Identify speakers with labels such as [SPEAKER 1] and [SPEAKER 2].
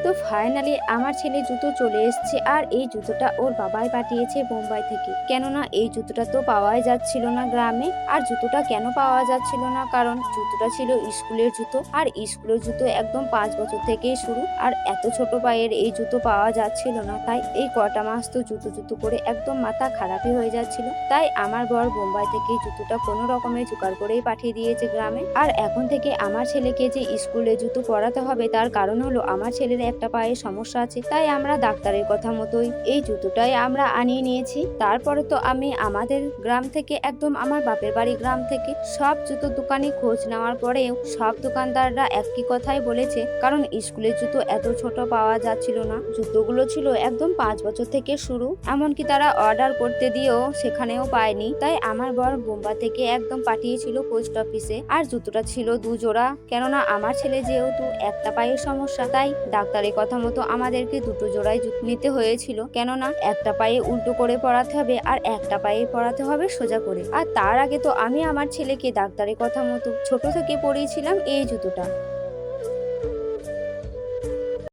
[SPEAKER 1] তো ফাইনালি আমার ছেলে জুতো চলে এসছে, আর এই জুতোটা ওর বাবাই পাঠিয়েছে বোম্বাই থেকে। কেননা এই জুতোটা তো পাওয়াই যাচ্ছিল না গ্রামে। আর জুতোটা কেন পাওয়া যাচ্ছিল না, কারণ জুতোটা ছিল স্কুলের জুতো, আর স্কুলের জুতো একদম 5 বছর থেকেই শুরু। আর এত ছোট পায়ের এই জুতো পাওয়া যাচ্ছিল না, তাই এই কটা মাস তো জুতো জুতো করে একদম মাথা খারাপই হয়ে যাচ্ছিল। তাই আমার বর বোম্বাই থেকে জুতোটা কোনো রকমের জোগাড় করেই পাঠিয়ে দিয়েছে গ্রামে। আর এখন থেকে আমার ছেলেকে যে স্কুলে জুতো পরাতে হবে, তার কারণ হলো আমার ছেলের একটা পায়ে সমস্যা আছে। তাই আমরা ডাক্তারের কথা মতোই এই জুতোটাই আমরা আনিয়ে নিয়েছি। তারপরে তো আমি আমাদের গ্রাম থেকে, একদম আমার বাপের বাড়ি গ্রাম থেকে সব জুতোর দোকানে খোঁজ নেওয়ার পরেও সব দোকানদাররা একই কথাই বলেছে, কারণ স্কুলের জুতো এত ছোট পাওয়া যাচ্ছিল না। জুতোগুলো ছিল একদম 5 বছর থেকে শুরু, এমনকি তারা অর্ডার করতে দিয়েও সেখানেও পায়নি। তাই আমার বর বোম্বা থেকে একদম পাঠিয়েছিল পোস্ট অফিসে। আর জুতোটা ছিল 2 জোড়া, কেননা আমার ছেলে যেহেতু একটা পায়ের সমস্যা, তাই ডাক্তারের কথা মতো আমাদেরকে 2 জোড়াই জুতো নিতে হয়েছিল। কেননা একটা পায়ে উল্টো করে পরাতে হবে, আর একটা পায়ে পরাতে হবে সোজা করে। আর তার আগে তো আমি আমার ছেলেকে ডাক্তারের কথা মতো ছোট থেকে পরিয়েছিলাম এই জুতোটা।